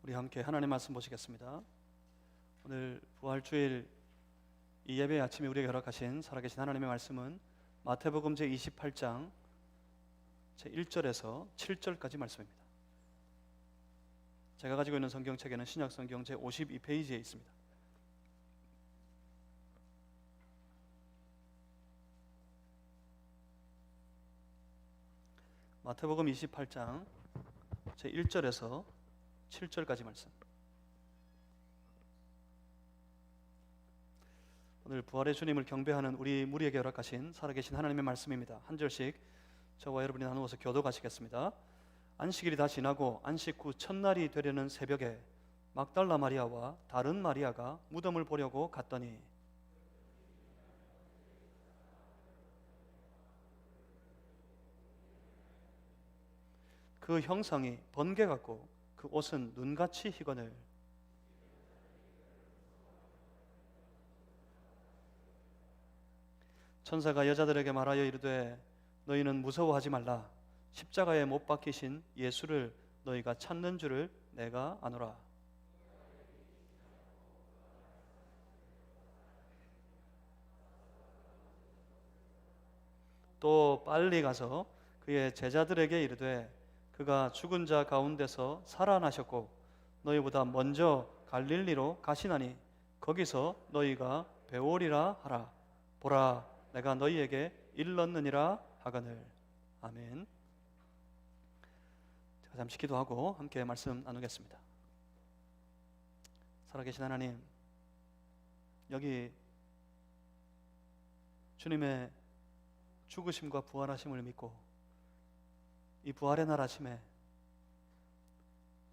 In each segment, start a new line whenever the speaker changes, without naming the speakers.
우리 함께 하나님의 말씀 보시겠습니다. 오늘 부활주일 이 예배 아침에 우리에게 허락하신 살아계신 하나님의 말씀은 마태복음 제28장 제1절에서 7절까지 말씀입니다. 제가 가지고 있는 성경책에는 신약성경 제52페이지에 있습니다. 마태복음 28장 제1절에서 7절까지 말씀. 오늘 부활의 주님을 경배하는 우리 무리에게 허락하신 살아계신 하나님의 말씀입니다. 한 절씩 저와 여러분이 나누어서 교독하시겠습니다. 안식일이 다 지나고 안식 후 첫날이 되려는 새벽에 막달라 마리아와 다른 마리아가 무덤을 보려고 갔더니 그 형상이 번개 같고 그 옷은 눈같이 희거늘 천사가 여자들에게 말하여 이르되 너희는 무서워하지 말라. 십자가에 못 박히신 예수를 너희가 찾는 줄을 내가 아노라. 또 빨리 가서 그의 제자들에게 이르되 그가 죽은 자 가운데서 살아나셨고 너희보다 먼저 갈릴리로 가시나니 거기서 너희가 배우리라 하라. 보라, 내가 너희에게 일렀느니라 하거늘. 아멘. 제가 잠시 기도하고 함께 말씀 나누겠습니다. 살아계신 하나님, 여기 주님의 죽으심과 부활하심을 믿고 이 부활의 날 아침에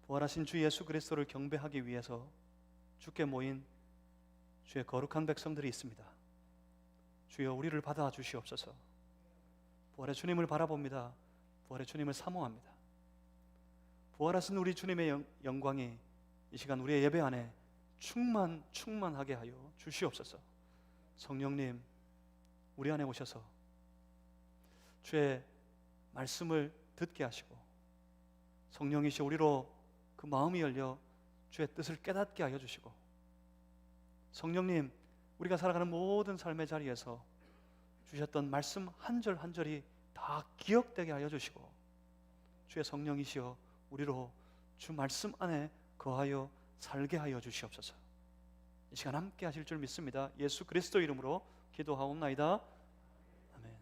부활하신 주 예수 그리스도를 경배하기 위해서 주께 모인 주의 거룩한 백성들이 있습니다. 주여, 우리를 받아 주시옵소서. 부활의 주님을 바라봅니다. 부활의 주님을 사모합니다. 부활하신 우리 주님의 영광이 이 시간 우리의 예배 안에 충만하게 하여 주시옵소서. 성령님, 우리 안에 오셔서 주의 말씀을 듣게 하시고 성령이시 우리로 그 마음이 열려 주의 뜻을 깨닫게 하여 주시고 성령님, 우리가 살아가는 모든 삶의 자리에서 주셨던 말씀 한 절 한 절이 다 기억되게 하여 주시고 주의 성령이시여 우리로 주 말씀 안에 거하여 살게 하여 주시옵소서. 이 시간 함께 하실 줄 믿습니다. 예수 그리스도 이름으로 기도하옵나이다. 아멘.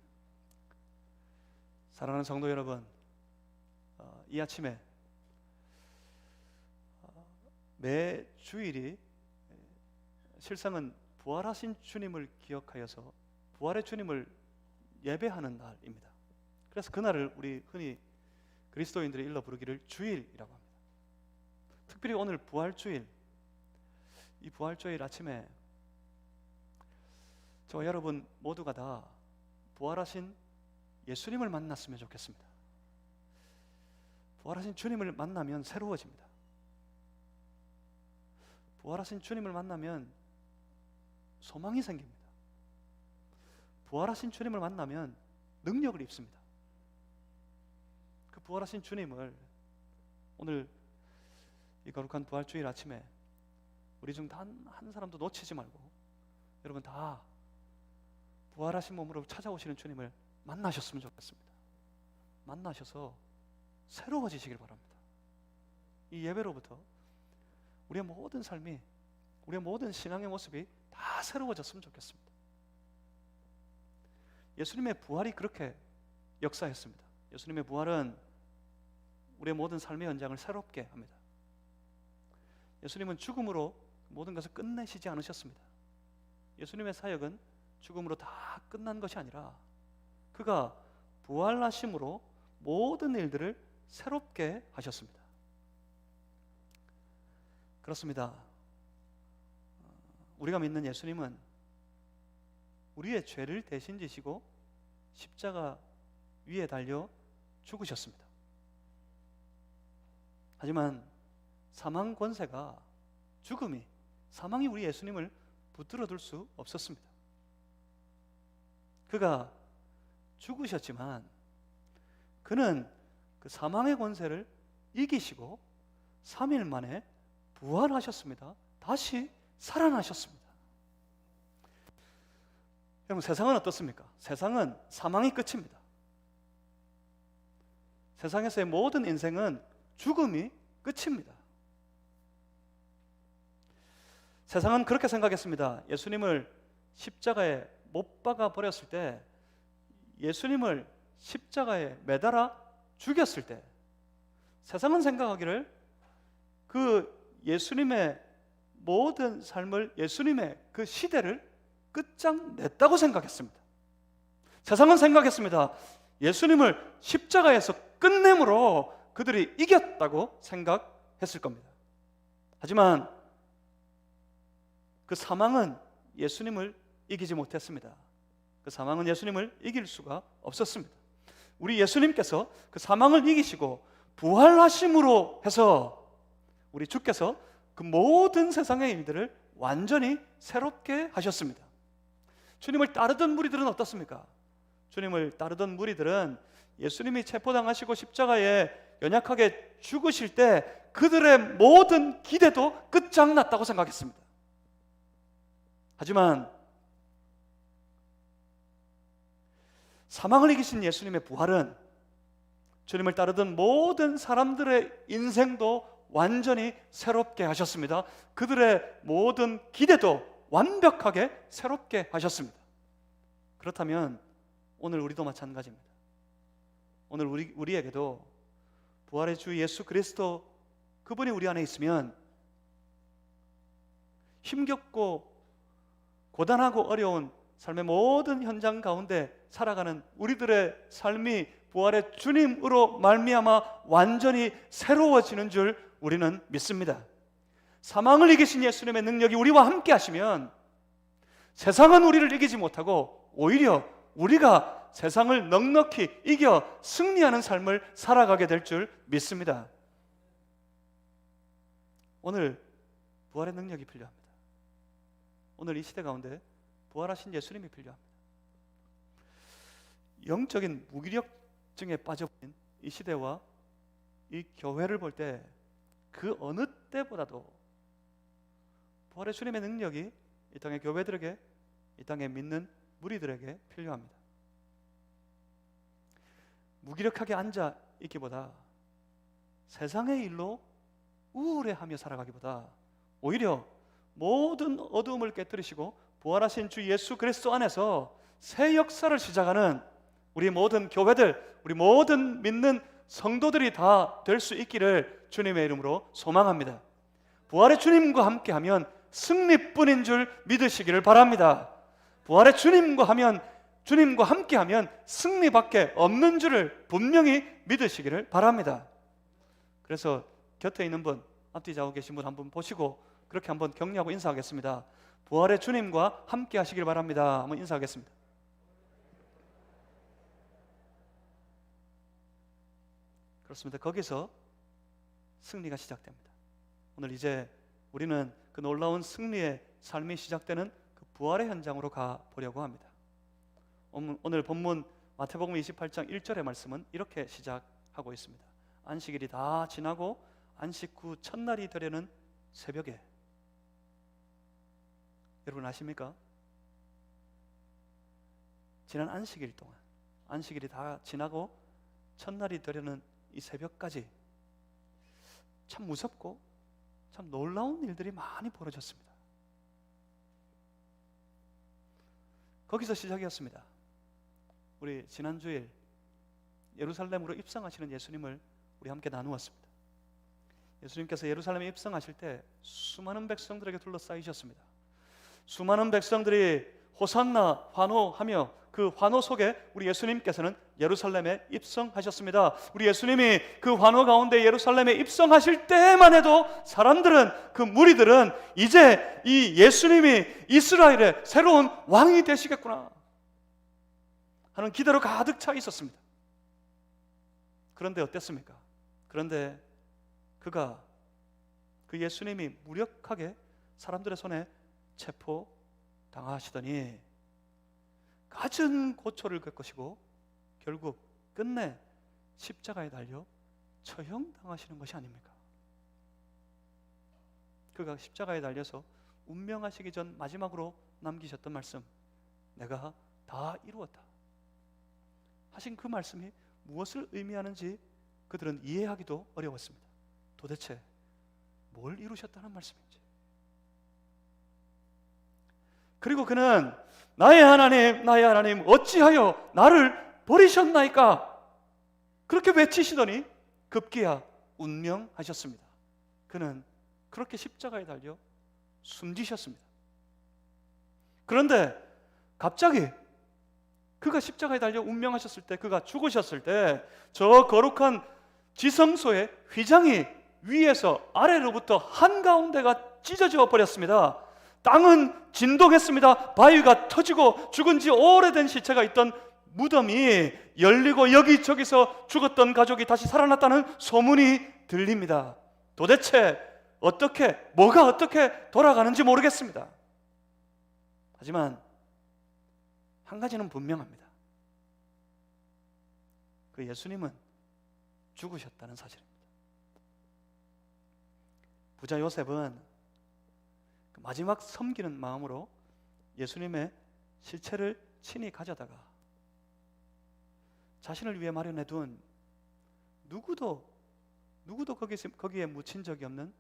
사랑하는 성도 여러분, 이 아침에 매 주일이 실상은 부활하신 주님을 기억하여서 부활의 주님을 예배하는 날입니다. 그래서 그날을 우리 흔히 그리스도인들이 일러 부르기를 주일이라고 합니다. 특별히 오늘 부활주일, 이 부활주일 아침에 저와 여러분 모두가 다 부활하신 예수님을 만났으면 좋겠습니다. 부활하신 주님을 만나면 새로워집니다. 부활하신 주님을 만나면 소망이 생깁니다. 부활하신 주님을 만나면 능력을 입습니다. 그 부활하신 주님을 오늘 이 거룩한 부활주일 아침에 우리 중 단 한 사람도 놓치지 말고 여러분 다 부활하신 몸으로 찾아오시는 주님을 만나셨으면 좋겠습니다. 만나셔서 새로워지시길 바랍니다. 이 예배로부터 우리의 모든 삶이, 우리의 모든 신앙의 모습이 다 새로워졌으면 좋겠습니다. 예수님의 부활이 그렇게 역사했습니다. 예수님의 부활은 우리의 모든 삶의 연장을 새롭게 합니다. 예수님은 죽음으로 모든 것을 끝내시지 않으셨습니다. 예수님의 사역은 죽음으로 다 끝난 것이 아니라 그가 부활하심으로 모든 일들을 새롭게 하셨습니다. 그렇습니다. 우리가 믿는 예수님은 우리의 죄를 대신 지시고 십자가 위에 달려 죽으셨습니다. 하지만 사망 권세가, 죽음이, 사망이 우리 예수님을 붙들어 둘 수 없었습니다. 그가 죽으셨지만 그는 그 사망의 권세를 이기시고 3일 만에 부활하셨습니다. 다시 살아나셨습니다. 여러분, 세상은 어떻습니까? 세상은 사망이 끝입니다. 세상에서의 모든 인생은 죽음이 끝입니다. 세상은 그렇게 생각했습니다. 예수님을 십자가에 못 박아 버렸을 때, 예수님을 십자가에 매달아 죽였을 때, 세상은 생각하기를 그 예수님의 모든 삶을, 예수님의 그 시대를 끝장냈다고 생각했습니다. 세상은 생각했습니다. 예수님을 십자가에서 끝냄으로 그들이 이겼다고 생각했을 겁니다. 하지만 그 사망은 예수님을 이기지 못했습니다. 그 사망은 예수님을 이길 수가 없었습니다. 우리 예수님께서 그 사망을 이기시고 부활하심으로 해서 우리 주께서 그 모든 세상의 일들을 완전히 새롭게 하셨습니다. 주님을 따르던 무리들은 어떻습니까? 주님을 따르던 무리들은 예수님이 체포당하시고 십자가에 연약하게 죽으실 때 그들의 모든 기대도 끝장났다고 생각했습니다. 하지만 사망을 이기신 예수님의 부활은 주님을 따르던 모든 사람들의 인생도 완전히 새롭게 하셨습니다. 그들의 모든 기대도 완벽하게 새롭게 하셨습니다. 그렇다면 오늘 우리도 마찬가지입니다. 오늘 우리에게도 부활의 주 예수 그리스도, 그분이 우리 안에 있으면 힘겹고 고단하고 어려운 삶의 모든 현장 가운데 살아가는 우리들의 삶이 부활의 주님으로 말미암아 완전히 새로워지는 줄 우리는 믿습니다. 사망을 이기신 예수님의 능력이 우리와 함께 하시면 세상은 우리를 이기지 못하고 오히려 우리가 세상을 넉넉히 이겨 승리하는 삶을 살아가게 될 줄 믿습니다. 오늘 부활의 능력이 필요합니다. 오늘 이 시대 가운데 부활하신 예수님이 필요합니다. 영적인 무기력증에 빠져버린 이 시대와 이 교회를 볼 때 그 어느 때보다도 부활의 주님의 능력이 이 땅의 교회들에게, 이 땅에 믿는 무리들에게 필요합니다. 무기력하게 앉아 있기보다, 세상의 일로 우울해하며 살아가기보다 오히려 모든 어두움을 깨뜨리시고 부활하신 주 예수 그리스도 안에서 새 역사를 시작하는 우리 모든 교회들, 우리 모든 믿는 성도들이 다 될 수 있기를 주님의 이름으로 소망합니다. 부활의 주님과 함께하면 승리뿐인 줄 믿으시기를 바랍니다. 부활의 주님과 함께하면 승리밖에 없는 줄을 분명히 믿으시기를 바랍니다. 그래서 곁에 있는 분, 앞뒤 좌우 계신 분 한 분 보시고 그렇게 한번 격려하고 인사하겠습니다. 부활의 주님과 함께 하시길 바랍니다. 한번 인사하겠습니다. 그렇습니다. 거기서 승리가 시작됩니다. 오늘 이제 우리는 그 놀라운 승리의 삶이 시작되는 그 부활의 현장으로 가보려고 합니다. 오늘 본문 마태복음 28장 1절의 말씀은 이렇게 시작하고 있습니다. 안식일이 다 지나고 안식 후 첫날이 되려는 새벽에, 여러분 아십니까? 지난 안식일 동안, 안식일이 다 지나고 첫날이 되려는 이 새벽까지 참 무섭고 참 놀라운 일들이 많이 벌어졌습니다. 거기서 시작이었습니다. 우리 지난주일 예루살렘으로 입성하시는 예수님을 우리 함께 나누었습니다. 예수님께서 예루살렘에 입성하실 때 수많은 백성들에게 둘러싸이셨습니다. 수많은 백성들이 호산나 환호하며 그 환호 속에 우리 예수님께서는 예루살렘에 입성하셨습니다. 우리 예수님이 그 환호 가운데 예루살렘에 입성하실 때만 해도 사람들은, 그 무리들은 이제 이 예수님이 이스라엘의 새로운 왕이 되시겠구나 하는 기대로 가득 차 있었습니다. 그런데 어땠습니까? 그런데 그 예수님이 무력하게 사람들의 손에 체포당하시더니 갖은 고초를 겪으시고 결국 끝내 십자가에 달려 처형당하시는 것이 아닙니까? 그가 십자가에 달려서 운명하시기 전 마지막으로 남기셨던 말씀, 내가 다 이루었다 하신 그 말씀이 무엇을 의미하는지 그들은 이해하기도 어려웠습니다. 도대체 뭘 이루셨다는 말씀인지. 그리고 그는 나의 하나님 어찌하여 나를 버리셨나이까 그렇게 외치시더니 급기야 운명하셨습니다. 그는 그렇게 십자가에 달려 숨지셨습니다. 그런데 갑자기 그가 십자가에 달려 운명하셨을 때, 그가 죽으셨을 때 저 거룩한 지성소의 휘장이 위에서 아래로부터 한가운데가 찢어져 버렸습니다. 땅은 진동했습니다. 바위가 터지고 죽은 지 오래된 시체가 있던 무덤이 열리고 여기저기서 죽었던 가족이 다시 살아났다는 소문이 들립니다. 도대체 뭐가 어떻게 돌아가는지 모르겠습니다. 하지만 한 가지는 분명합니다. 그 예수님은 죽으셨다는 사실입니다. 부자 요셉은 마지막 섬기는 마음으로 예수님의 실체를 친히 가져다가 자신을 위해 마련해둔 누구도 거기에 묻힌 적이 없는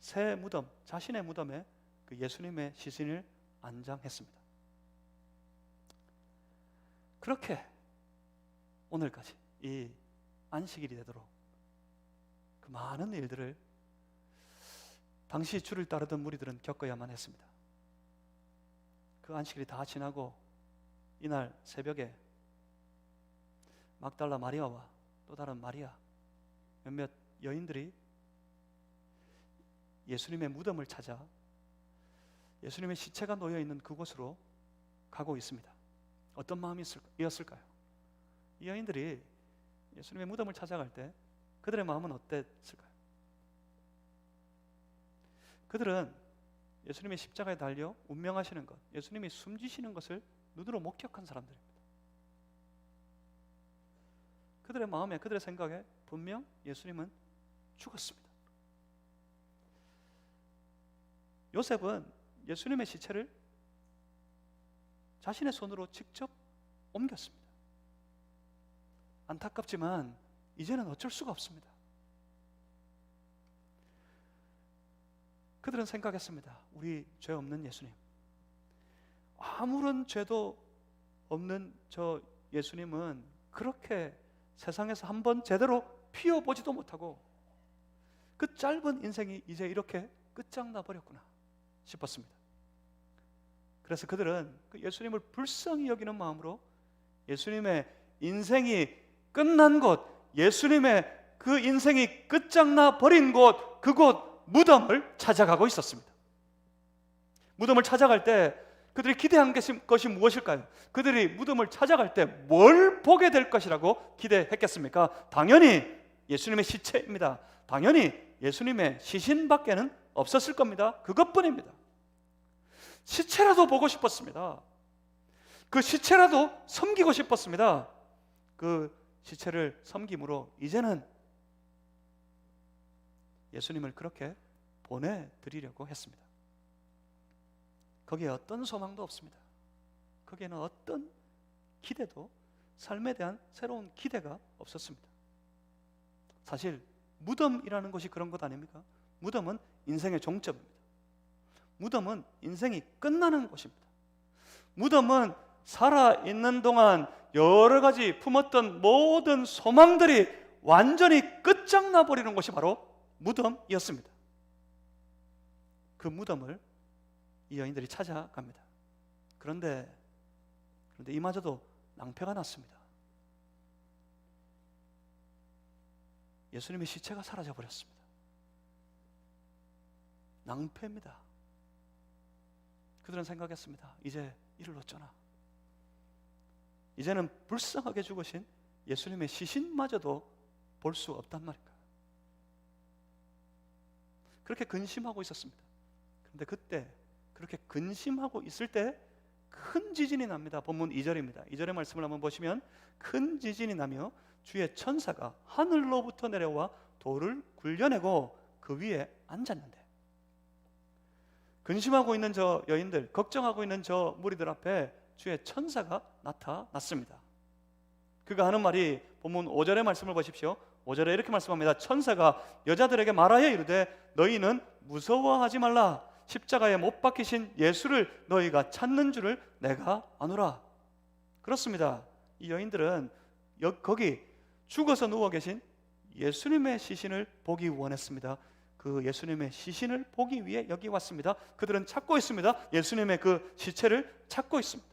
새 무덤, 자신의 무덤에 그 예수님의 시신을 안장했습니다. 그렇게 오늘까지 이 안식일이 되도록 그 많은 일들을 당시 주를 따르던 무리들은 겪어야만 했습니다. 그 안식일이 다 지나고 이날 새벽에 막달라 마리아와 또 다른 마리아 몇몇 여인들이 예수님의 무덤을 찾아 예수님의 시체가 놓여있는 그곳으로 가고 있습니다. 어떤 마음이었을까요? 이 여인들이 예수님의 무덤을 찾아갈 때 그들의 마음은 어땠을까요? 그들은 예수님의 십자가에 달려 운명하시는 것, 예수님이 숨지시는 것을 눈으로 목격한 사람들입니다. 그들의 마음에, 그들의 생각에 분명 예수님은 죽었습니다. 요셉은 예수님의 시체를 자신의 손으로 직접 옮겼습니다. 안타깝지만 이제는 어쩔 수가 없습니다. 그들은 생각했습니다. 우리 죄 없는 예수님, 아무런 죄도 없는 저 예수님은 그렇게 세상에서 한번 제대로 피어보지도 못하고 그 짧은 인생이 이제 이렇게 끝장나 버렸구나 싶었습니다. 그래서 그들은 그 예수님을 불쌍히 여기는 마음으로 예수님의 인생이 끝난 곳, 예수님의 그 인생이 끝장나 버린 곳, 그곳 무덤을 찾아가고 있었습니다. 무덤을 찾아갈 때 그들이 기대한 것이 무엇일까요? 그들이 무덤을 찾아갈 때 뭘 보게 될 것이라고 기대했겠습니까? 당연히 예수님의 시체입니다. 당연히 예수님의 시신밖에는 없었을 겁니다. 그것뿐입니다. 시체라도 보고 싶었습니다. 그 시체라도 섬기고 싶었습니다. 그 시체를 섬김으로 이제는 예수님을 그렇게 보내드리려고 했습니다. 거기에 어떤 소망도 없습니다. 거기에는 어떤 기대도, 삶에 대한 새로운 기대가 없었습니다. 사실 무덤이라는 것이 그런 것 아닙니까? 무덤은 인생의 종점입니다. 무덤은 인생이 끝나는 곳입니다. 무덤은 살아있는 동안 여러 가지 품었던 모든 소망들이 완전히 끝장나 버리는 곳이 바로 무덤이었습니다. 그 무덤을 이 여인들이 찾아갑니다. 그런데 이마저도 낭패가 났습니다. 예수님의 시체가 사라져 버렸습니다. 낭패입니다. 그들은 생각했습니다. 이제 이를 어쩌나. 이제는 불쌍하게 죽으신 예수님의 시신마저도 볼 수 없단 말인가. 그렇게 근심하고 있었습니다. 그런데 그때 그렇게 근심하고 있을 때 큰 지진이 납니다. 본문 2절입니다. 2절의 말씀을 한번 보시면 큰 지진이 나며 주의 천사가 하늘로부터 내려와 돌을 굴려내고 그 위에 앉았는데, 근심하고 있는 저 여인들, 걱정하고 있는 저 무리들 앞에 주의 천사가 나타났습니다. 그가 하는 말이 본문 5절의 말씀을 보십시오. 5절에 이렇게 말씀합니다. 천사가 여자들에게 말하여 이르되 너희는 무서워하지 말라. 십자가에 못 박히신 예수를 너희가 찾는 줄을 내가 아노라. 그렇습니다. 이 여인들은 거기 죽어서 누워 계신 예수님의 시신을 보기 원했습니다. 그 예수님의 시신을 보기 위해 여기 왔습니다. 그들은 찾고 있습니다. 예수님의 그 시체를 찾고 있습니다.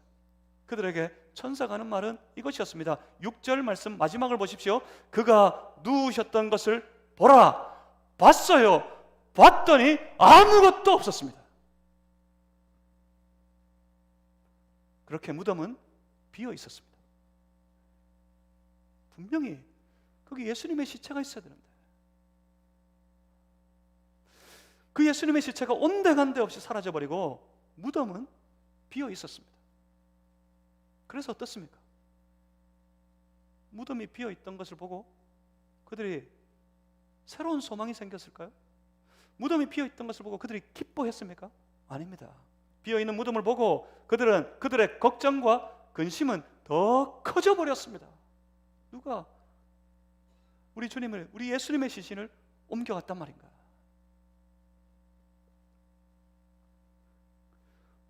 그들에게 천사가 하는 말은 이것이었습니다. 6절 말씀 마지막을 보십시오. 그가 누우셨던 것을 보라. 봤어요. 봤더니 아무것도 없었습니다. 그렇게 무덤은 비어 있었습니다. 분명히 거기 예수님의 시체가 있어야 되는데 그 예수님의 시체가 온데간데 없이 사라져버리고 무덤은 비어 있었습니다. 그래서 어떻습니까? 무덤이 비어 있던 것을 보고 그들이 새로운 소망이 생겼을까요? 무덤이 비어 있던 것을 보고 그들이 기뻐했습니까? 아닙니다. 비어 있는 무덤을 보고 그들의 걱정과 근심은 더 커져 버렸습니다. 누가 우리 예수님의 시신을 옮겨갔단 말인가?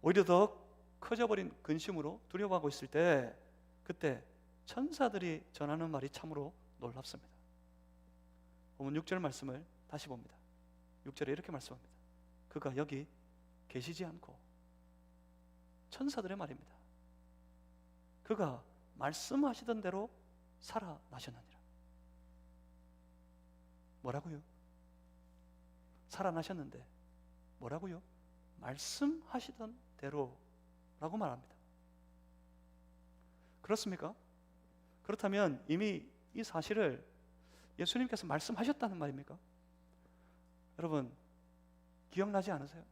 오히려 더 커져버린 근심으로 두려워하고 있을 때 그때 천사들이 전하는 말이 참으로 놀랍습니다. 보면 6절 말씀을 다시 봅니다. 6절에 이렇게 말씀합니다. 그가 여기 계시지 않고 천사들의 말입니다. 그가 말씀하시던 대로 살아나셨느니라. 뭐라고요? 살아나셨는데 뭐라고요? 말씀하시던 대로라고 말합니다. 그렇습니까? 그렇다면 이미 이 사실을 예수님께서 말씀하셨다는 말입니까? 여러분 기억나지 않으세요?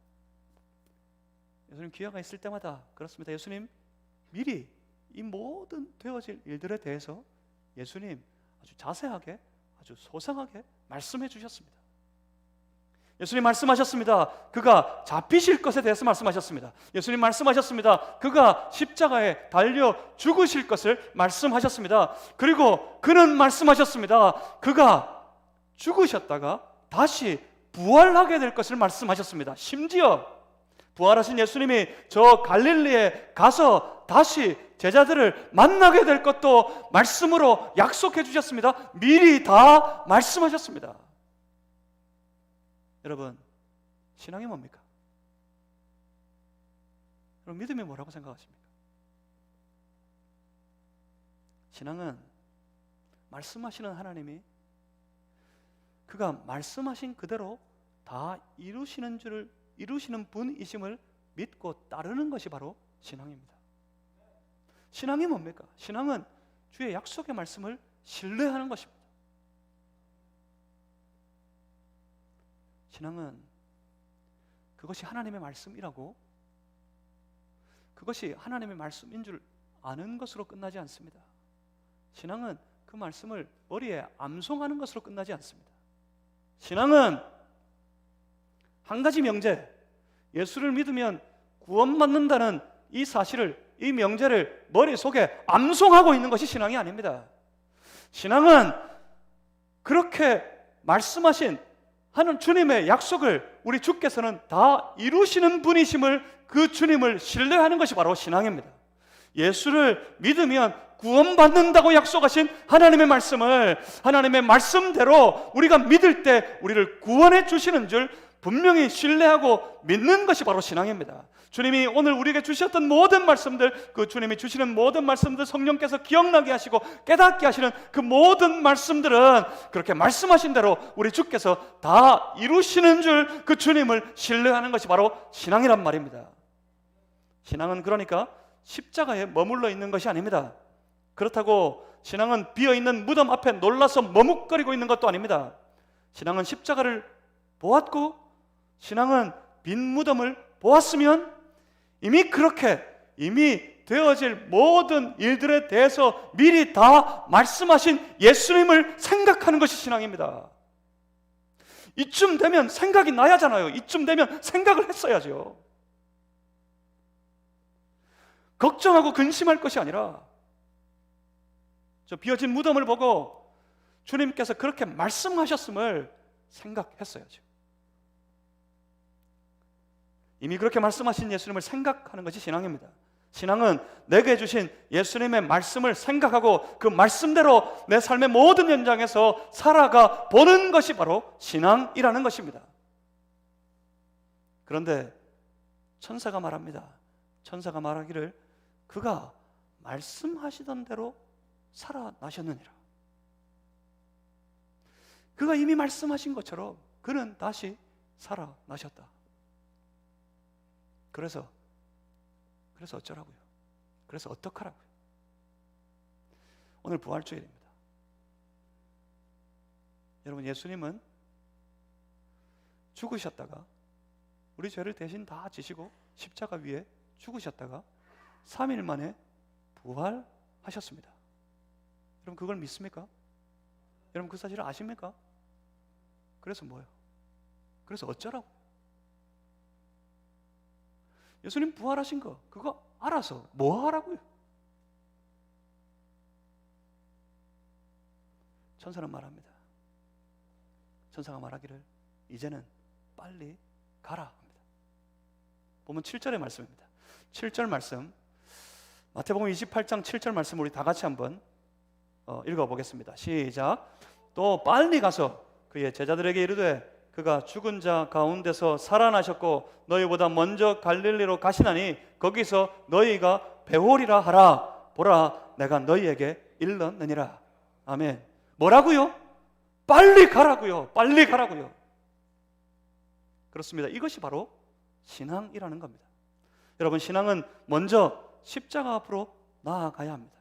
예수님 기회가 있을 때마다 그렇습니다. 예수님 미리 이 모든 되어질 일들에 대해서 예수님 아주 자세하게 아주 소상하게 말씀해 주셨습니다. 예수님 말씀하셨습니다. 그가 잡히실 것에 대해서 말씀하셨습니다. 예수님 말씀하셨습니다. 그가 십자가에 달려 죽으실 것을 말씀하셨습니다. 그리고 그는 말씀하셨습니다. 그가 죽으셨다가 다시 부활하게 될 것을 말씀하셨습니다. 심지어 부활하신 예수님이 저 갈릴리에 가서 다시 제자들을 만나게 될 것도 말씀으로 약속해 주셨습니다. 미리 다 말씀하셨습니다. 여러분, 신앙이 뭡니까? 여러분, 믿음이 뭐라고 생각하십니까? 신앙은 말씀하시는 하나님이 그가 말씀하신 그대로 다 이루시는 분이심을 믿고 따르는 것이 바로 신앙입니다. 신앙이 뭡니까? 신앙은 주의 약속의 말씀을 신뢰하는 것입니다. 신앙은 그것이 하나님의 말씀이라고 그것이 하나님의 말씀인 줄 아는 것으로 끝나지 않습니다. 신앙은 그 말씀을 머리에 암송하는 것으로 끝나지 않습니다. 신앙은 한 가지 명제, 예수를 믿으면 구원받는다는 이 사실을, 이 명제를 머릿속에 암송하고 있는 것이 신앙이 아닙니다. 신앙은 그렇게 말씀하신 하는 주님의 약속을 우리 주께서는 다 이루시는 분이심을 그 주님을 신뢰하는 것이 바로 신앙입니다. 예수를 믿으면 구원받는다고 약속하신 하나님의 말씀을 하나님의 말씀대로 우리가 믿을 때 우리를 구원해 주시는 줄 분명히 신뢰하고 믿는 것이 바로 신앙입니다. 주님이 오늘 우리에게 주셨던 모든 말씀들, 그 주님이 주시는 모든 말씀들 성령께서 기억나게 하시고 깨닫게 하시는 그 모든 말씀들은 그렇게 말씀하신 대로 우리 주께서 다 이루시는 줄 그 주님을 신뢰하는 것이 바로 신앙이란 말입니다. 신앙은 그러니까 십자가에 머물러 있는 것이 아닙니다. 그렇다고 신앙은 비어있는 무덤 앞에 놀라서 머뭇거리고 있는 것도 아닙니다. 신앙은 십자가를 보았고 신앙은 빈 무덤을 보았으면 이미 그렇게 이미 되어질 모든 일들에 대해서 미리 다 말씀하신 예수님을 생각하는 것이 신앙입니다. 이쯤 되면 생각이 나야 하잖아요. 이쯤 되면 생각을 했어야죠. 걱정하고 근심할 것이 아니라 저 비어진 무덤을 보고 주님께서 그렇게 말씀하셨음을 생각했어야죠. 이미 그렇게 말씀하신 예수님을 생각하는 것이 신앙입니다. 신앙은 내게 주신 예수님의 말씀을 생각하고 그 말씀대로 내 삶의 모든 현장에서 살아가 보는 것이 바로 신앙이라는 것입니다. 그런데 천사가 말합니다. 천사가 말하기를 그가 말씀하시던 대로 살아나셨느니라. 그가 이미 말씀하신 것처럼 그는 다시 살아나셨다. 그래서 어쩌라고요? 그래서 어떡하라고요? 오늘 부활주일입니다. 여러분, 예수님은 죽으셨다가 우리 죄를 대신 다 지시고 십자가 위에 죽으셨다가 3일 만에 부활하셨습니다. 여러분, 그걸 믿습니까? 여러분, 그 사실을 아십니까? 그래서 뭐예요? 그래서 어쩌라고? 예수님 부활하신 거 그거 알아서 뭐 하라고요? 천사는 말합니다. 천사가 말하기를 이제는 빨리 가라 합니다. 보면 7절의 말씀입니다. 7절 말씀, 마태복음 28장 7절 말씀 우리 다 같이 한번 읽어보겠습니다. 시작. 또 빨리 가서 그의 제자들에게 이르되 그가 죽은 자 가운데서 살아나셨고 너희보다 먼저 갈릴리로 가시나니 거기서 너희가 배우리라 하라. 보라, 내가 너희에게 일렀느니라. 아멘. 뭐라고요? 빨리 가라고요. 빨리 가라고요. 그렇습니다. 이것이 바로 신앙이라는 겁니다. 여러분, 신앙은 먼저 십자가 앞으로 나아가야 합니다.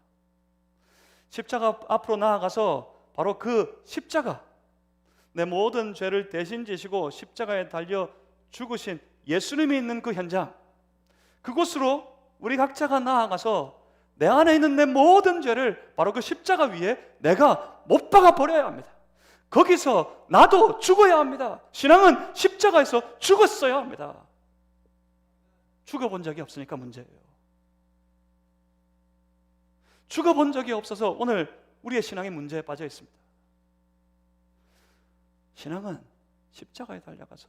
십자가 앞으로 나아가서 바로 그 십자가, 내 모든 죄를 대신 지시고 십자가에 달려 죽으신 예수님이 있는 그 현장, 그곳으로 우리 각자가 나아가서 내 안에 있는 내 모든 죄를 바로 그 십자가 위에 내가 못 박아 버려야 합니다. 거기서 나도 죽어야 합니다. 신앙은 십자가에서 죽었어야 합니다. 죽어본 적이 없으니까 문제예요. 죽어본 적이 없어서 오늘 우리의 신앙이 문제에 빠져 있습니다. 신앙은 십자가에 달려가서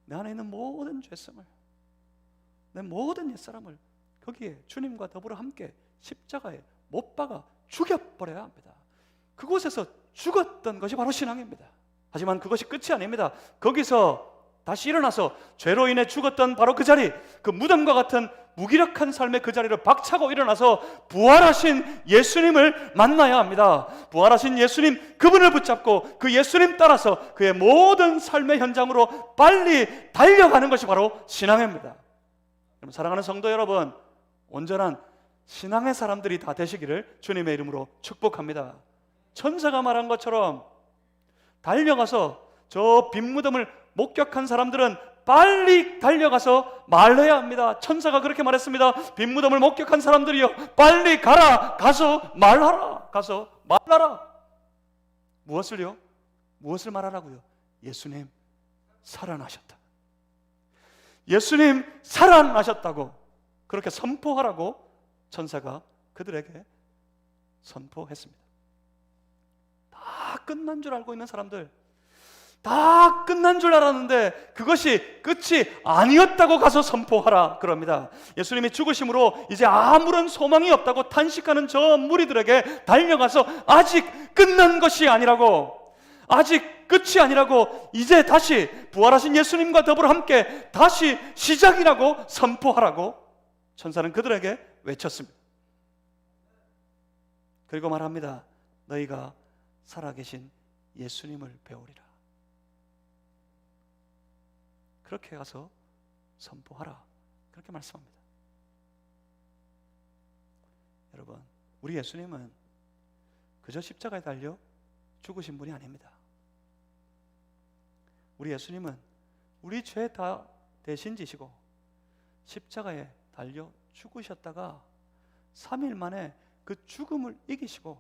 내 안에 있는 모든 죄성을, 내 모든 옛사람을 거기에 주님과 더불어 함께 십자가에 못 박아 죽여버려야 합니다. 그곳에서 죽었던 것이 바로 신앙입니다. 하지만 그것이 끝이 아닙니다. 거기서 다시 일어나서 죄로 인해 죽었던 바로 그 자리, 그 무덤과 같은 무기력한 삶의 그 자리를 박차고 일어나서 부활하신 예수님을 만나야 합니다. 부활하신 예수님, 그분을 붙잡고 그 예수님 따라서 그의 모든 삶의 현장으로 빨리 달려가는 것이 바로 신앙입니다. 여러분, 사랑하는 성도 여러분, 온전한 신앙의 사람들이 다 되시기를 주님의 이름으로 축복합니다. 천사가 말한 것처럼 달려가서 저 빈 무덤을 목격한 사람들은 빨리 달려가서 말해야 합니다. 천사가 그렇게 말했습니다. 빈 무덤을 목격한 사람들이여, 빨리 가라. 가서 말하라. 가서 말하라. 무엇을요? 무엇을 말하라고요? 예수님 살아나셨다. 예수님 살아나셨다고 그렇게 선포하라고 천사가 그들에게 선포했습니다. 다 끝난 줄 알고 있는 사람들, 다 끝난 줄 알았는데 그것이 끝이 아니었다고 가서 선포하라 그럽니다. 예수님이 죽으심으로 이제 아무런 소망이 없다고 탄식하는 저 무리들에게 달려가서 아직 끝난 것이 아니라고, 아직 끝이 아니라고, 이제 다시 부활하신 예수님과 더불어 함께 다시 시작이라고 선포하라고 천사는 그들에게 외쳤습니다. 그리고 말합니다. 너희가 살아계신 예수님을 배우리라. 그렇게 가서 선포하라. 그렇게 말씀합니다. 여러분, 우리 예수님은 그저 십자가에 달려 죽으신 분이 아닙니다. 우리 예수님은 우리 죄 다 대신 지시고 십자가에 달려 죽으셨다가 3일 만에 그 죽음을 이기시고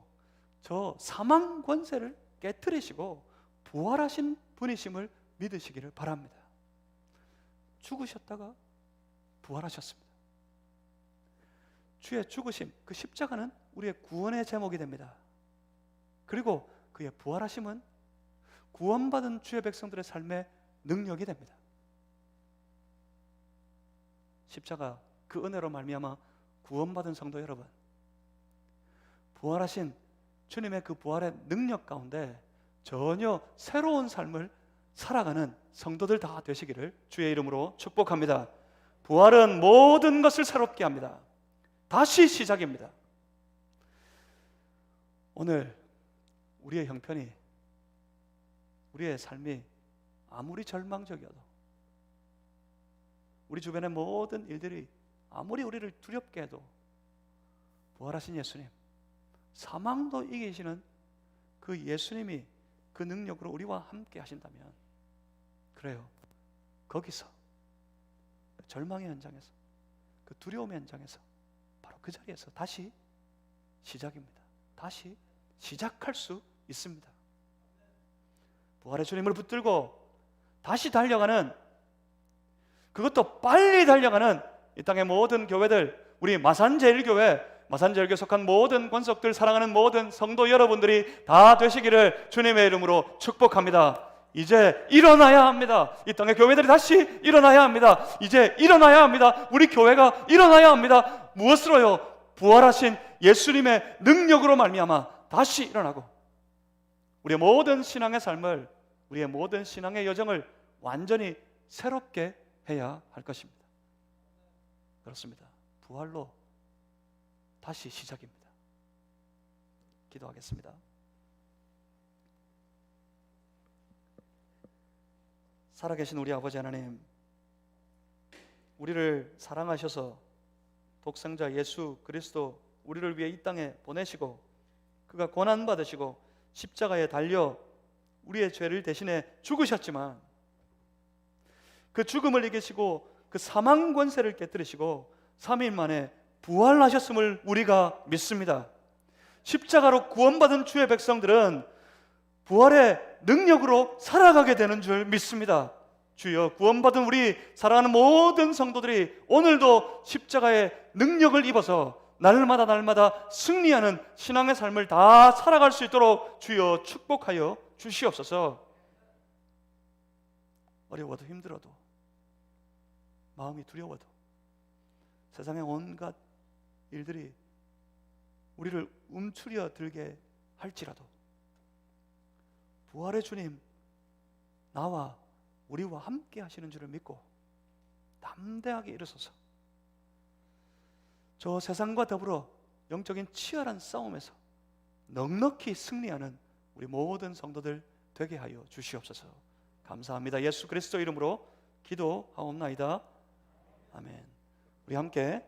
저 사망 권세를 깨뜨리시고 부활하신 분이심을 믿으시기를 바랍니다. 죽으셨다가 부활하셨습니다. 주의 죽으심, 그 십자가는 우리의 구원의 제목이 됩니다. 그리고 그의 부활하심은 구원받은 주의 백성들의 삶의 능력이 됩니다. 십자가 그 은혜로 말미암아 구원받은 성도 여러분, 부활하신 주님의 그 부활의 능력 가운데 전혀 새로운 삶을 살아가는 성도들 다 되시기를 주의 이름으로 축복합니다. 부활은 모든 것을 새롭게 합니다. 다시 시작입니다. 오늘 우리의 형편이, 우리의 삶이 아무리 절망적이어도, 우리 주변의 모든 일들이 아무리 우리를 두렵게 해도 부활하신 예수님, 사망도 이기시는 그 예수님이 그 능력으로 우리와 함께 하신다면, 그래요, 거기서 절망의 현장에서, 그 두려움의 현장에서, 바로 그 자리에서 다시 시작입니다. 다시 시작할 수 있습니다. 부활의 주님을 붙들고 다시 달려가는, 그것도 빨리 달려가는 이 땅의 모든 교회들, 우리 마산제일교회 속한 모든 권속들, 사랑하는 모든 성도 여러분들이 다 되시기를 주님의 이름으로 축복합니다. 이제 일어나야 합니다. 이 땅의 교회들이 다시 일어나야 합니다. 이제 일어나야 합니다. 우리 교회가 일어나야 합니다. 무엇으로요? 부활하신 예수님의 능력으로 말미암아 다시 일어나고, 우리의 모든 신앙의 삶을, 우리의 모든 신앙의 여정을 완전히 새롭게 해야 할 것입니다. 그렇습니다. 부활로 다시 시작입니다. 기도하겠습니다. 살아계신 우리 아버지 하나님, 우리를 사랑하셔서 독생자 예수 그리스도 우리를 위해 이 땅에 보내시고, 그가 고난받으시고 십자가에 달려 우리의 죄를 대신해 죽으셨지만, 그 죽음을 이기시고 그 사망 권세를 깨뜨리시고 3일 만에 부활하셨음을 우리가 믿습니다. 십자가로 구원받은 주의 백성들은 부활의 능력으로 살아가게 되는 줄 믿습니다. 주여, 구원받은 우리 사랑하는 모든 성도들이 오늘도 십자가의 능력을 입어서 날마다 승리하는 신앙의 삶을 다 살아갈 수 있도록 주여 축복하여 주시옵소서. 어려워도 힘들어도, 마음이 두려워도, 세상의 온갖 일들이 우리를 움츠려 들게 할지라도 부활의 주님, 나와 우리와 함께 하시는 줄을 믿고 담대하게 일어서서 저 세상과 더불어 영적인 치열한 싸움에서 넉넉히 승리하는 우리 모든 성도들 되게 하여 주시옵소서. 감사합니다. 예수 그리스도 이름으로 기도하옵나이다. 아멘. 우리 함께